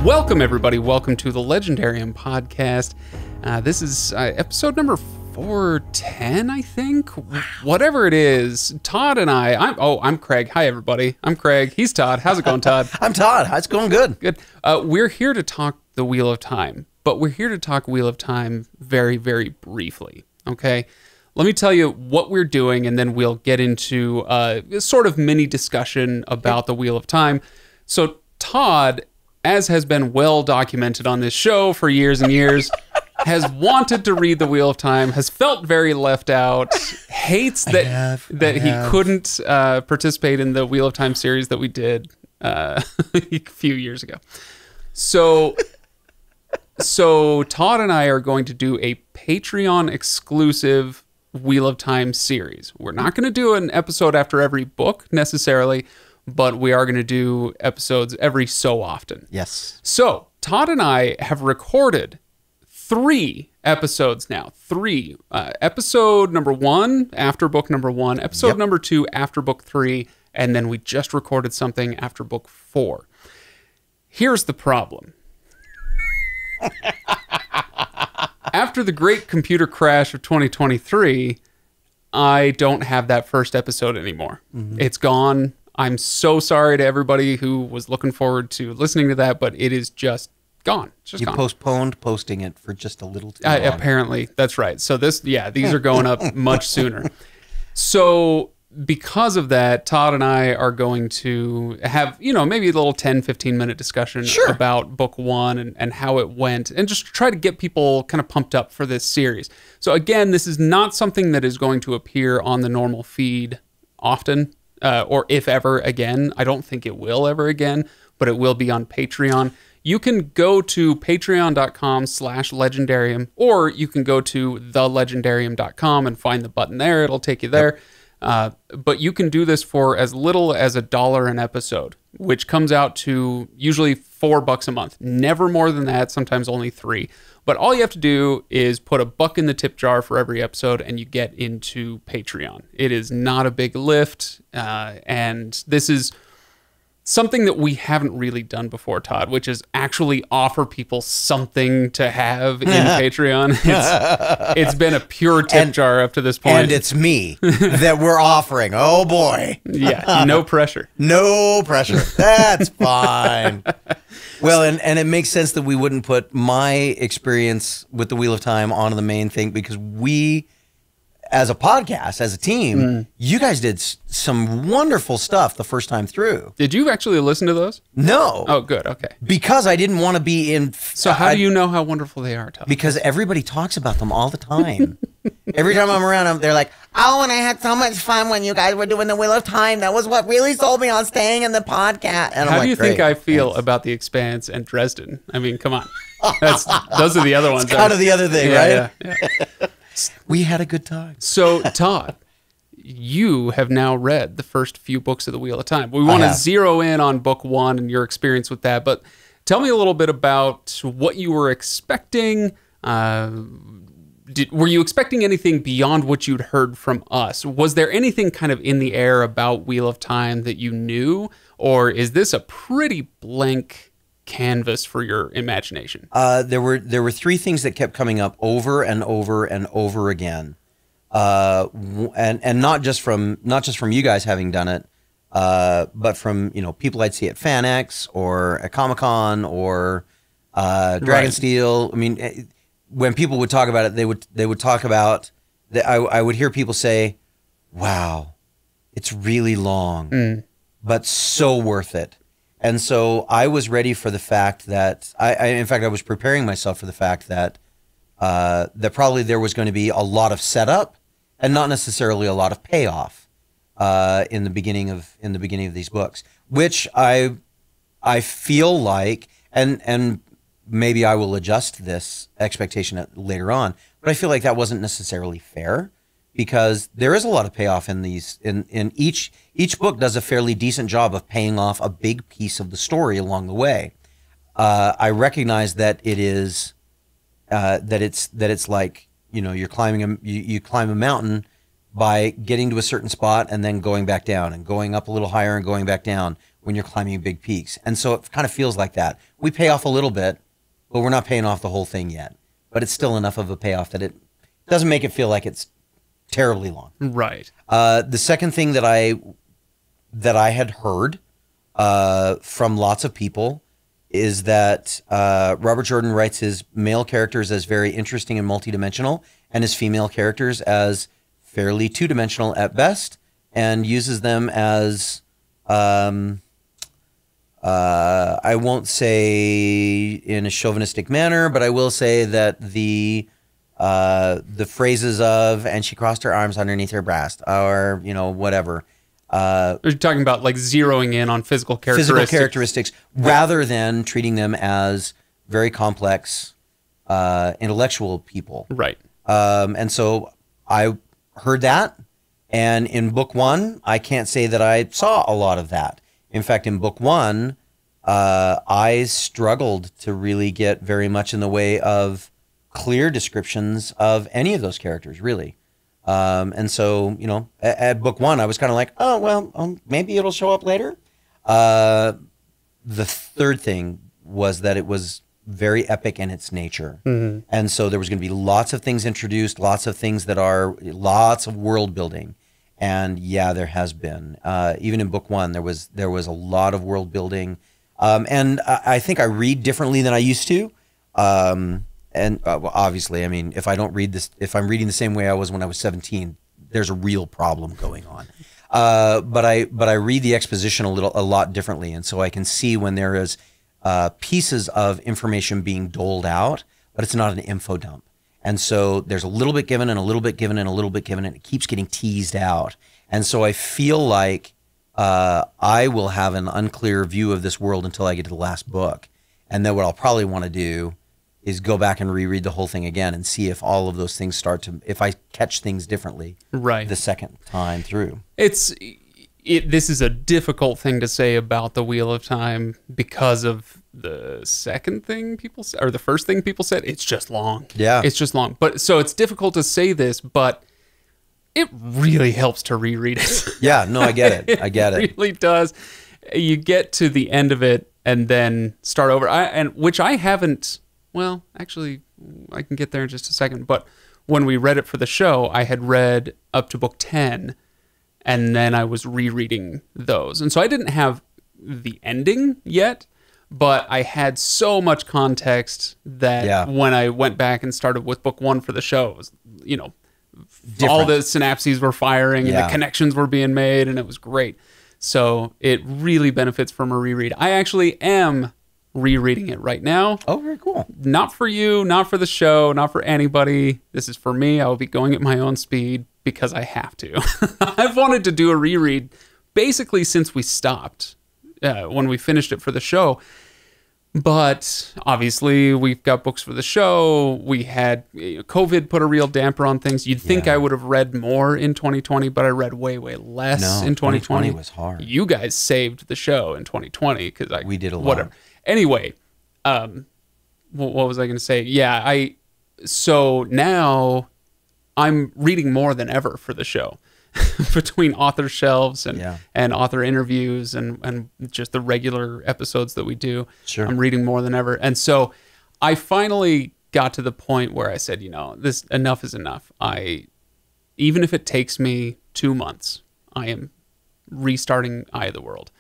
Welcome, everybody. Welcome to the Legendarium podcast. This is episode number 410, I think. Whatever it is. Todd and I'm Craig. Hi, everybody. I'm Craig. He's Todd. How's it going, Todd? I'm Todd. It's going good. Good. We're here to talk the Wheel of Time, but we're here to talk Wheel of Time very, very briefly. Okay? Let me tell you what we're doing, and then we'll get into a sort of mini discussion about the Wheel of Time. So, Todd, as has been well documented on this show for years and years, has wanted to read the Wheel of Time, has felt very left out, hates that he couldn't participate in the Wheel of Time series that we did a few years ago. So Todd and I are going to do a Patreon exclusive Wheel of Time series. We're not going to do an episode after every book necessarily, but we are going to do episodes every so often. Yes. So Todd and I have recorded 3 episodes now. 3. Episode number 1 after book number 1, episode number 2 after book 3, and then we just recorded something after book 4. Here's the problem. After the great computer crash of 2023, I don't have that first episode anymore. Mm-hmm. It's gone. I'm so sorry to everybody who was looking forward to listening to that, but it is just gone. It's just gone. Postponed posting it for just a little too long. Apparently, that's right. So these are going up much sooner. So because of that, Todd and I are going to have, maybe a little 10, 15-minute discussion about book 1 and how it went, and just try to get people kind of pumped up for this series. So again, this is not something that is going to appear on the normal feed often. Or if ever again. I don't think it will ever again, but it will be on Patreon. You can go to patreon.com/legendarium, or you can go to thelegendarium.com and find the button there. It'll take you there. But you can do this for as little as $1 an episode, which comes out to usually $4 a month. Never more than that, sometimes only $3. But all you have to do is put $1 in the tip jar for every episode, and you get into Patreon. It is not a big lift, and this is something that we haven't really done before, Todd, which is actually offer people something to have in Patreon. It's been a pure tip jar up to this point. And it's me that we're offering. Oh, boy. Yeah, no pressure. No pressure. That's fine. Well, and it makes sense that we wouldn't put my experience with the Wheel of Time onto the main thing, because we, as a podcast, as a team, you guys did some wonderful stuff the first time through. Did you actually listen to those? No. Oh, good. Okay. Because I didn't want to be in... So how do you know how wonderful they are, Todd? Because everybody talks about them all the time. Every time I'm around them, they're like, oh, and I had so much fun when you guys were doing the Wheel of Time. That was what really sold me on staying in the podcast. And how do you think I feel about The Expanse and Dresden? I mean, come on. Those are the other ones. It's kind of the other thing, right? Yeah. We had a good time. So, Todd, you have now read the first few books of the Wheel of Time. We want to zero in on book 1 and your experience with that, but tell me a little bit about what you were expecting. Were you expecting anything beyond what you'd heard from us? Was there anything kind of in the air about Wheel of Time that you knew, or is this a pretty blank canvas for your imagination? There were 3 things that kept coming up over and over and over again, and not just from you guys having done it, but from people I'd see at FanX or at Comic-Con or Dragonsteel. I mean, when people would talk about it, they would talk about that. I would hear people say, "Wow, it's really long, but so worth it." And so I was ready for the fact that in fact, I was preparing myself for the fact that that probably there was going to be a lot of setup and not necessarily a lot of payoff in the beginning of these books, which I feel like, and maybe I will adjust this expectation later on, but I feel like that wasn't necessarily fair, because there is a lot of payoff in these. In each book does a fairly decent job of paying off a big piece of the story along the way. I recognize that it is that it's like you're climbing you climb a mountain by getting to a certain spot and then going back down and going up a little higher and going back down, when you're climbing big peaks. And so it kind of feels like that. We pay off a little bit, but we're not paying off the whole thing yet. But it's still enough of a payoff that it doesn't make it feel like it's terribly long. Right. The second thing that I had heard from lots of people is that Robert Jordan writes his male characters as very interesting and multidimensional, and his female characters as fairly two-dimensional at best, and uses them as I won't say in a chauvinistic manner, but I will say that the phrases of "and she crossed her arms underneath her breast," or whatever. You're talking about like zeroing in on physical characteristics, rather than treating them as very complex intellectual people. Right. And so I heard that, and in book one, I can't say that I saw a lot of that. In fact, in book one, I struggled to really get very much in the way of clear descriptions of any of those characters, really. And so, at book one, I was kind of like, oh, well, maybe it'll show up later. The third thing was that it was very epic in its nature. Mm-hmm. And so there was going to be lots of things introduced, lots of lots of world building. And yeah, there has been. Even in book one, there was a lot of world building. And I think I read differently than I used to. And obviously, I mean, if I'm reading the same way I was when I was 17, there's a real problem going on. But I read the exposition a lot differently, and so I can see when there is pieces of information being doled out, but it's not an info dump. And so there's a little bit given and a little bit given and a little bit given, and it keeps getting teased out. And so I feel like I will have an unclear view of this world until I get to the last book. And then what I'll probably want to do is go back and reread the whole thing again and see if all of those things if I catch things differently the second time through. This is a difficult thing to say about the Wheel of Time because of the second thing people said, or the first thing people said. It's just long. Yeah. It's just long. But so it's difficult to say this, but it really helps to reread it. Yeah, no, I get it. I get it. It really does. You get to the end of it and then start over. Which I haven't. Well, actually, I can get there in just a second. But when we read it for the show, I had read up to book 10, and then I was rereading those. And so I didn't have the ending yet, but I had so much context that when I went back and started with book 1 for the show, it was, different. All the synapses were firing and the connections were being made, and it was great. So it really benefits from a reread. I actually am rereading it right now. Oh, very cool. Not for you, not for the show, not for anybody. This is for me. I will be going at my own speed because I have to. I've wanted to do a reread basically since we stopped when we finished it for the show. But obviously, we've got books for the show. We had COVID put a real damper on things. You'd think I would have read more in 2020, but I read way, way less in 2020. 2020 was hard. You guys saved the show in 2020 because we did a lot. Whatever. Anyway, what was I going to say? Yeah, so now I'm reading more than ever for the show. Between author shelves and author interviews and just the regular episodes that we do. Sure. I'm reading more than ever. And so I finally got to the point where I said, this enough is enough. Even if it takes me 2 months, I am restarting Eye of the World.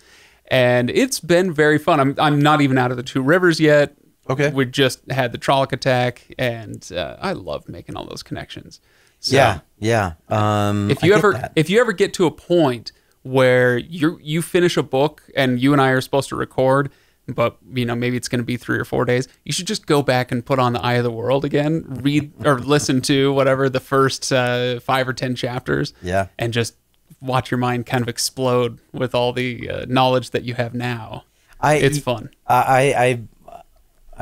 And it's been very fun. I'm not even out of the Two Rivers yet. Okay. We just had the Trolloc attack, and I love making all those connections. So, yeah. If you ever get to a point where you finish a book and you and I are supposed to record, but maybe it's going to be 3 or 4 days, you should just go back and put on the Eye of the World again, read or listen to whatever the first 5 or 10 chapters, and just watch your mind kind of explode with all the knowledge that you have now. It's fun. I'm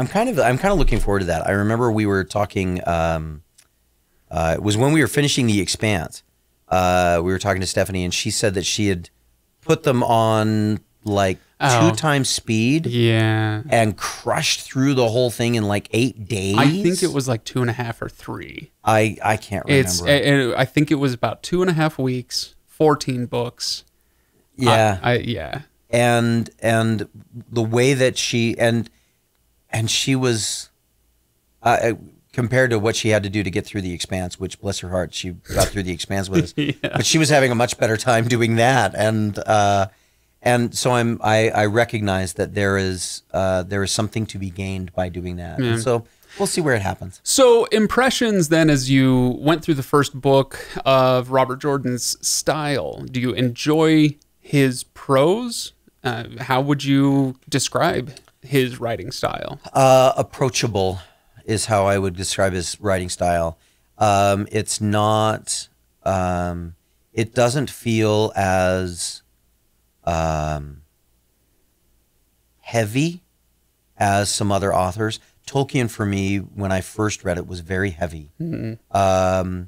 kind of looking forward to that. I remember we were talking. It was when we were finishing The Expanse. We were talking to Stephanie, and she said that she had put them on like 2 times speed. Yeah. And crushed through the whole thing in like 8 days. I think it was like 2.5 or 3. I can't remember. I think it was about 2.5 weeks, 14 books. Yeah. Yeah. and the way that she was compared to what she had to do to get through The Expanse, which, bless her heart, she got through The Expanse with us. Yeah. But she was having a much better time doing that, and so I recognize that there is something to be gained by doing that. Yeah. And so we'll see where it happens. So impressions then, as you went through the first book of Robert Jordan's style, do you enjoy his prose? How would you describe his writing style? Approachable is how I would describe his writing style. It's not, it doesn't feel as heavy as some other authors. Tolkien, for me, when I first read it, was very heavy. Mm-hmm.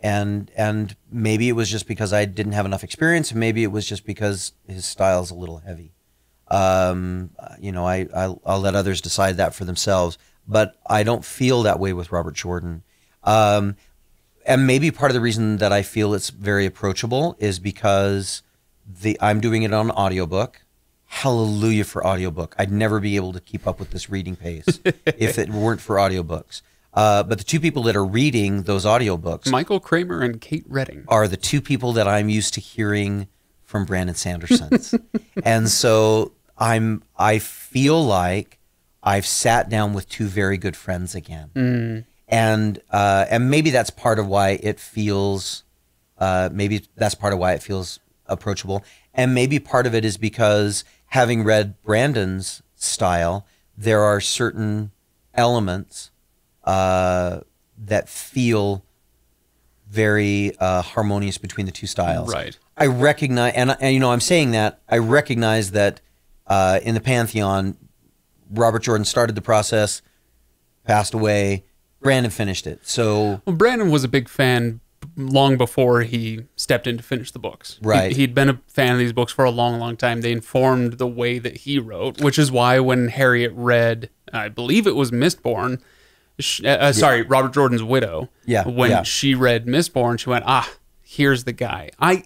And maybe it was just because I didn't have enough experience, and maybe it was just because his style is a little heavy. I'll let others decide that for themselves, but I don't feel that way with Robert Jordan. And maybe part of the reason that I feel it's very approachable is because I'm doing it on audiobook. Hallelujah for audiobook. I'd never be able to keep up with this reading pace if it weren't for audiobooks. But the two people that are reading those audiobooks, Michael Kramer and Kate Redding, are the two people that I'm used to hearing from Brandon Sanderson's. And so I feel like I've sat down with two very good friends again. Mm. And maybe that's part of why it feels approachable. And maybe part of it is because, having read Brandon's style, there are certain elements that feel very harmonious between the two styles. Right. I recognize, and I'm saying that, I recognize that in the Pantheon, Robert Jordan started the process, passed away, Brandon finished it. So, well, Brandon was a big fan long before he stepped in to finish the books. Right. He'd been a fan of these books for a long, long time. They informed the way that he wrote, which is why when Harriet read, I believe it was Mistborn, Robert Jordan's widow. Yeah. When she read Mistborn, she went, here's the guy. I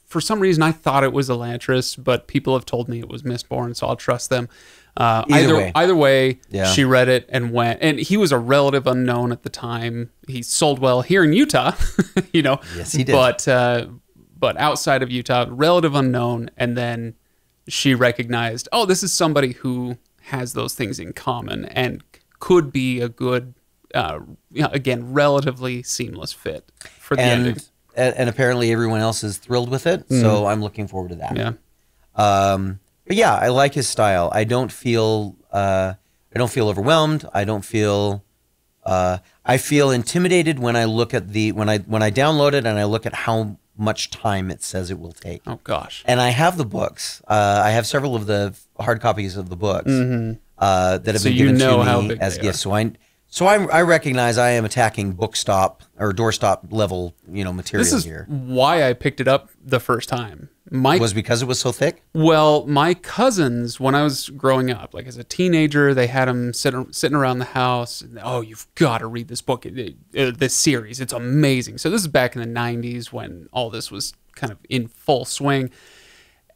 for some reason, I thought it was Elantris, but people have told me it was Mistborn, so I'll trust them. Either way, yeah. She read it and went, and he was a relative unknown at the time. He sold well here in Utah, Yes, he did. But outside of Utah, relative unknown. And then she recognized, this is somebody who has those things in common and could be a good, again, relatively seamless fit for the ending. And apparently everyone else is thrilled with it, so I'm looking forward to that. Yeah. But yeah, I like his style. I don't feel overwhelmed. I don't feel I feel intimidated when I look at when I download it and I look at how much time it says it will take. Oh gosh. And I have the books. I have several of the hard copies of the books that have been given to me as gifts. So I recognize I am attacking bookstop or doorstop level, material this is here. Why I picked it up the first time. Was because it was so thick? Well, my cousins, when I was growing up, like as a teenager, they had them sitting around the house. And, you've got to read this book, this series. It's amazing. So this is back in the 90s when all this was kind of in full swing.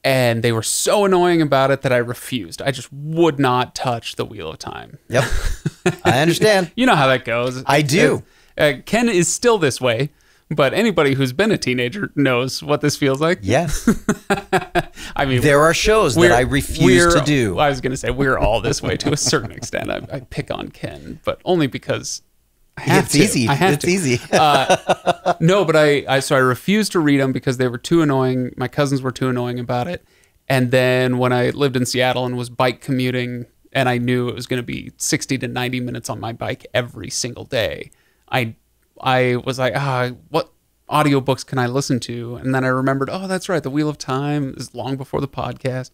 And they were so annoying about it that I refused. I just would not touch the Wheel of Time. Yep. I understand. You know how that goes. I do. Ken is still this way, but anybody who's been a teenager knows what this feels like. Yes. I mean, there are shows that I refuse to do. I was going to say we're all this way to a certain extent. I pick on Ken, but only because it's easy. It's easy. No, but I refused to read them because they were too annoying. My cousins were too annoying about it. And then when I lived in Seattle and was bike commuting, and I knew it was going to be 60 to 90 minutes on my bike every single day, I was like, what audiobooks can I listen to? And then I remembered, that's right, The Wheel of Time is long before the podcast.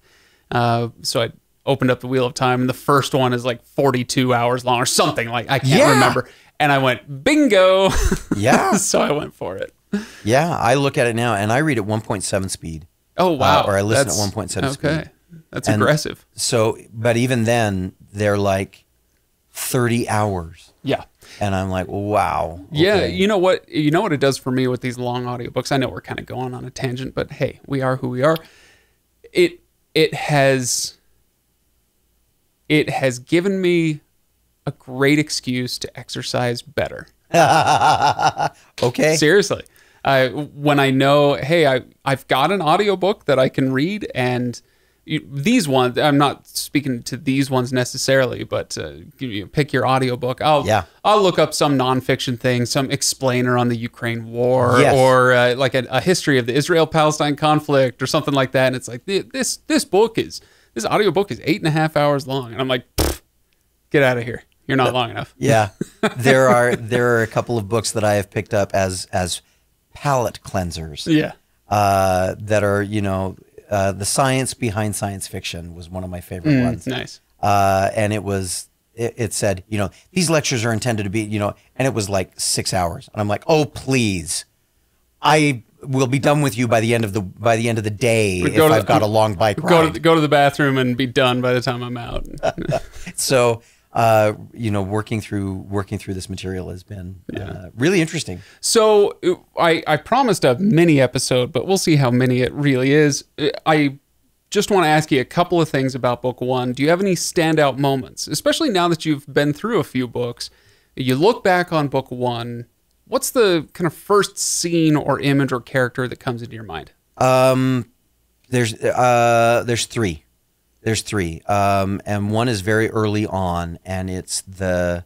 So I opened up The Wheel of Time, and the first one is like 42 hours long or something. Like, I can't remember. And I went, bingo. Yeah. So I went for it. Yeah, I look at it now, and I read at 1.7 speed. Oh, wow. Or I listen at 1.7 speed. Okay. That's aggressive. So, but even then, they're like 30 hours. Yeah. And I'm like, wow. Okay. Yeah, you know what it does for me with these long audiobooks? I know we're kind of going on a tangent, but hey, we are who we are. it has given me a great excuse to exercise better. Okay. Seriously. When I know, hey, I've got an audiobook that I can read, and these ones, I'm not speaking to these ones necessarily, but pick your audiobook. I'll look up some nonfiction thing, some explainer on the Ukraine war, Yes. or like a history of the Israel-Palestine conflict or something like that. And it's like, this audiobook is 8.5 hours long. And I'm like, get out of here. You're not long enough. Yeah. There are a couple of books that I have picked up as palate cleansers. Yeah. That are, the science behind science fiction was one of my favorite ones. Nice. And it said, these lectures are intended to be, and it was like 6 hours. And I'm like, oh, please, I will be done with you by the end of the day if I've got a long bike ride. Go to the bathroom and be done by the time I'm out. So, working through this material has been really interesting. So I promised a mini episode, but we'll see how mini it really is. I just want to ask you a couple of things about book one. Do you have any standout moments, especially now that you've been through a few books? You look back on book one, what's the kind of first scene or image or character that comes into your mind? There's three. There's three. And one is very early on, and it's the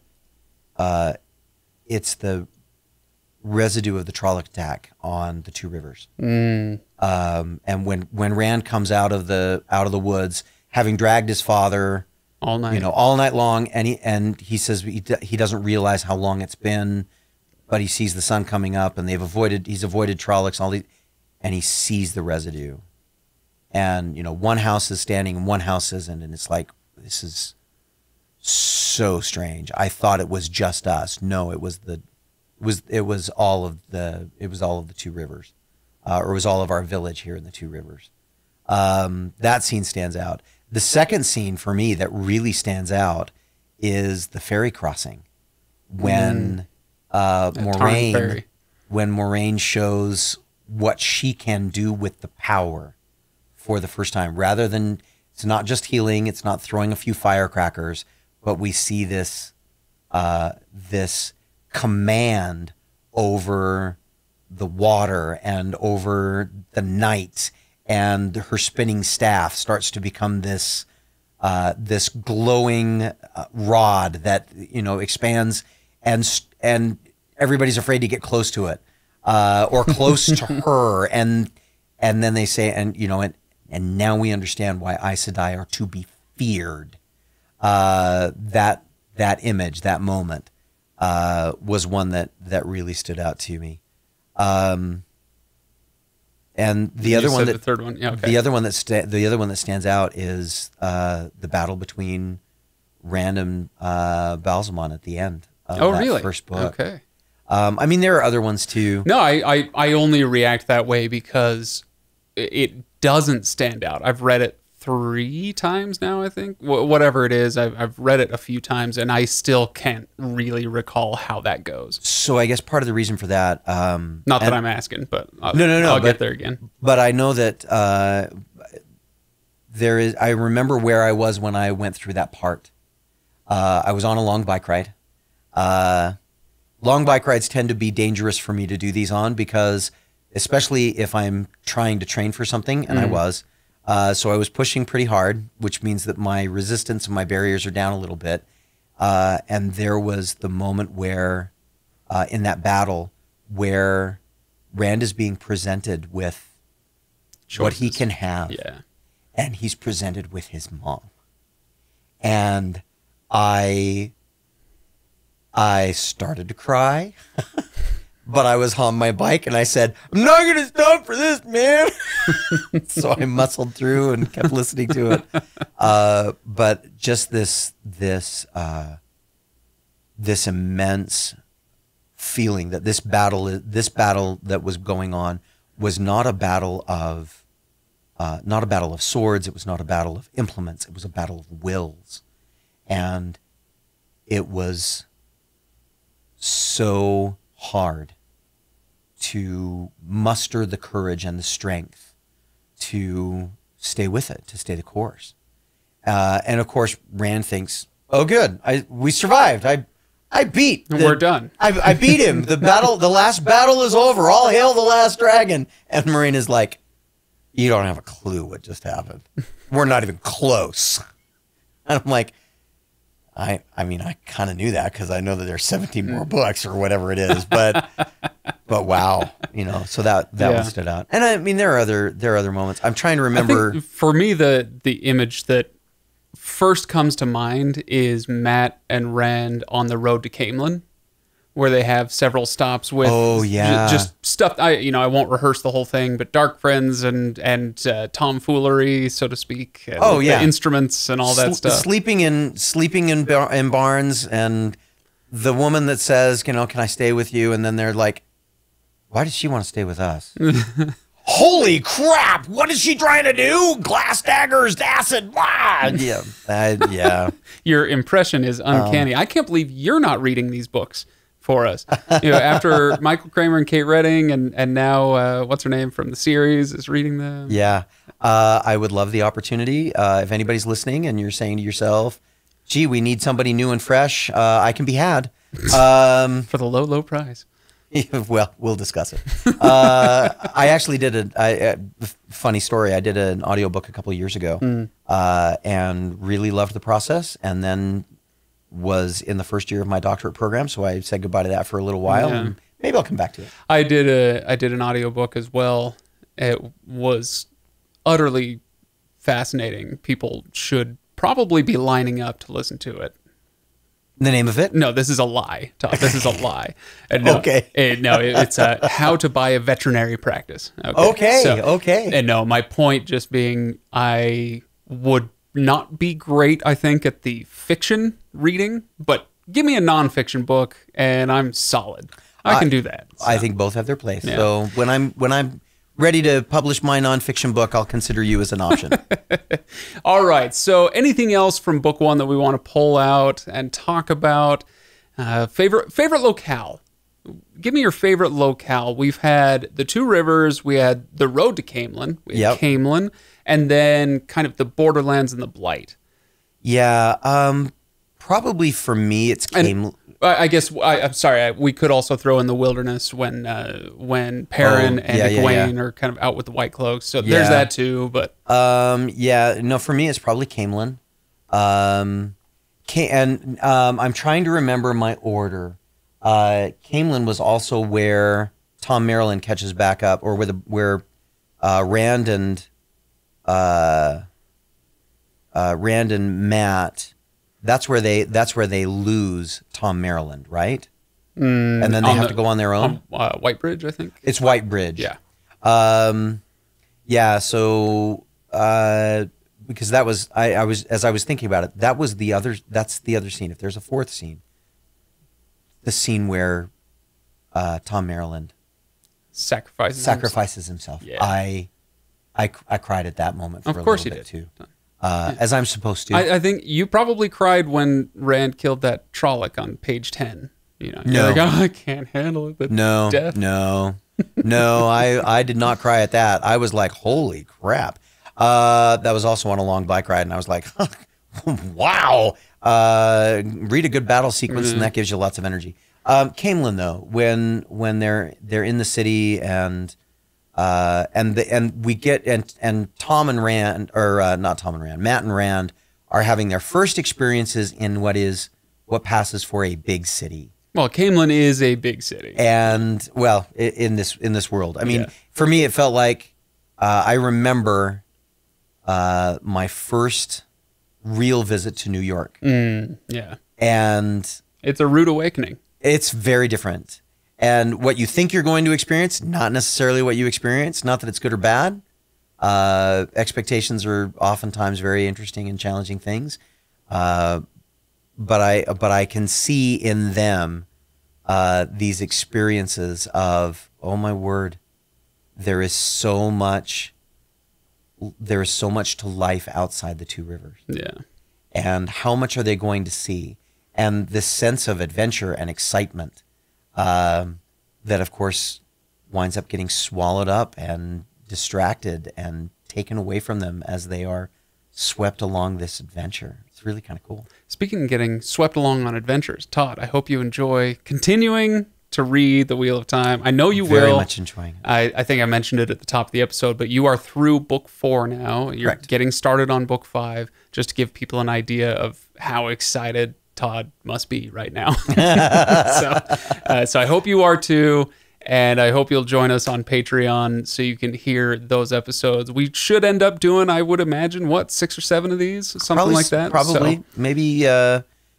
residue of the Trolloc attack on the Two Rivers. And when Rand comes out of the woods, having dragged his father all night long, and he says he doesn't realize how long it's been, but he sees the sun coming up, and he's avoided Trollocs and he sees the residue. And, one house is standing and one house isn't. And it's like, this is so strange. I thought it was just us. No, it was all of the Two Rivers, or it was all of our village here in the Two Rivers. That scene stands out. The second scene for me that really stands out is the ferry crossing when Moraine shows what she can do with the power for the first time, rather than, it's not just healing, it's not throwing a few firecrackers, but we see this command over the water and over the night, and her spinning staff starts to become this glowing rod that expands, and everybody's afraid to get close to it, or close to her, and then they say, and now we understand why Aes Sedai are to be feared. That image, that moment, was one that really stood out to me. And the other one, the third one, yeah, okay. The other one that stands out is the battle between Rand and Balsamon at the end of that first book. Okay. There are other ones too. No, I only react that way because it doesn't stand out. I've read it 3 times now, I think. Whatever it is, I've read it a few times, and I still can't really recall how that goes. So I guess part of the reason for that... not that I'm asking, but I'll get there again. But I know that I remember where I was when I went through that part. I was on a long bike ride. Long bike rides tend to be dangerous for me to do these on, because especially if I'm trying to train for something, and I was. So I was pushing pretty hard, which means that my resistance and my barriers are down a little bit. And there was the moment where, in that battle, where Rand is being presented with what he can have. Yeah. And he's presented with his mom. And I started to cry. But I was on my bike, and I said, I'm not going to stop for this, man. So I muscled through and kept listening to it. But just this immense feeling that this battle that was going on was not a battle of swords. It was not a battle of implements. It was a battle of wills. And it was so hard to muster the courage and the strength to stay with it, to stay the course. And of course, Rand thinks, "Oh, good, we survived. I beat. We're done. I beat him. The last battle is over. All hail the last dragon." And Marina's like, "You don't have a clue what just happened. We're not even close." And I'm like, I mean, I kind of knew that because I know that there's 17 more books or whatever it is, but wow, so that one stood out. And I mean, there are other moments. I'm trying to remember. I think for me, the image that first comes to mind is Matt and Rand on the road to Camelin, where they have several stops with just stuff. I won't rehearse the whole thing, but dark friends and tomfoolery, so to speak. And the instruments and all that stuff. Sleeping in barns, and the woman that says, "Can I stay with you?" And then they're like, "Why does she want to stay with us?" Holy crap! What is she trying to do? Glass daggers, acid. Blah. Yeah. Your impression is uncanny. I can't believe you're not reading these books for us. After Michael Kramer and Kate Redding, and now what's her name from the series is reading them. Yeah, I would love the opportunity. If anybody's listening and you're saying to yourself, "Gee, we need somebody new and fresh," I can be had for the low price. Well, we'll discuss it. I actually did a funny story. I did an audiobook a couple of years ago and really loved the process, and then was in the first year of my doctorate program, so I said goodbye to that for a little while. And maybe I'll come back to it. I did an audiobook as well. It was utterly fascinating. People should probably be lining up to listen to it. The name of it? No, this is a lie, Todd. This is a lie. Okay. It's how to buy a veterinary practice. Okay. And no, my point just being, I would not be great, I think, at the fiction reading, but give me a nonfiction book and I'm solid. I can do that. So. I think both have their place. Yeah. So when I'm ready to publish my nonfiction book, I'll consider you as an option. All right. So anything else from book one that we want to pull out and talk about? Favorite locale. Give me your favorite locale. We've had the two rivers. We had the road to Camelin. Camelin, and then kind of the borderlands and the Blight. Yeah. Probably for me, it's Camelin. I guess I'm sorry. We could also throw in the wilderness when Perrin and Egwene are kind of out with the White Cloaks. So there's that too. But for me, it's probably Camelin. I'm trying to remember my order. Camelin was also where Tom Maryland catches back up, or where Rand and Matt. That's where they lose Tom Maryland, right? And then they have to go on their own. White Bridge, I think. It's White Bridge. Yeah. So because that was I was thinking about it. That's the other scene. If there's a fourth scene, the scene where Tom Maryland sacrifices himself. Yeah. I cried at that moment for a little bit too. As I'm supposed to. I think you probably cried when Rand killed that Trolloc on page 10. You're like, I can't handle it. Death. No, I did not cry at that. I was like, holy crap. That was also on a long bike ride, and I was like, wow. Read a good battle sequence, and that gives you lots of energy. Camelin, though, when they're in the city and we get and Tom and Rand, or not Tom and Rand, Matt and Rand are having their first experiences in what passes for a big city. Well, Camelin is a big city, and in this world, I mean, for me, it felt like I remember my first real visit to New York. And it's a rude awakening. It's very different. And what you think you're going to experience, not necessarily what you experience. Not that it's good or bad. Expectations are oftentimes very interesting and challenging things. But I can see in them these experiences of, oh my word, there is so much to life outside the two rivers. Yeah. And how much are they going to see? And this sense of adventure and excitement. That, of course, winds up getting swallowed up and distracted and taken away from them as they are swept along this adventure. It's really kind of cool. Speaking of getting swept along on adventures, Todd, I hope you enjoy continuing to read The Wheel of Time. I know you will. Very much enjoying it. I think I mentioned it at the top of the episode, but you are through book 4 now. You're Correct. getting started on book 5, just to give people an idea of how excited Todd must be right now. So I hope you are too, and I hope you'll join us on Patreon so you can hear those episodes. We should end up doing, I would imagine, 6 or 7 of these, something Probably, like that. Probably. So,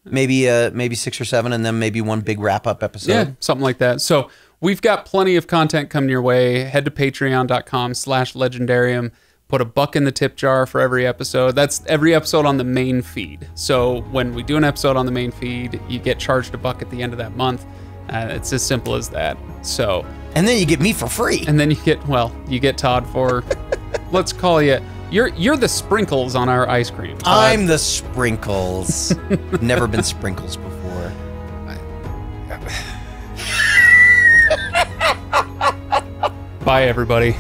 Maybe 6 or 7, and then maybe one big wrap-up episode. yeah, something like that. So we've got plenty of content coming your way. Head to patreon.com/legendarium. Put $1 in the tip jar for every episode. That's every episode on the main feed. So when we do an episode on the main feed, you get charged $1 at the end of that month. It's as simple as that. So, And then you get me for free. and then you get Todd for, let's call you, you're the sprinkles on our ice cream, Todd. I'm the sprinkles. Never been sprinkles before. Bye, everybody.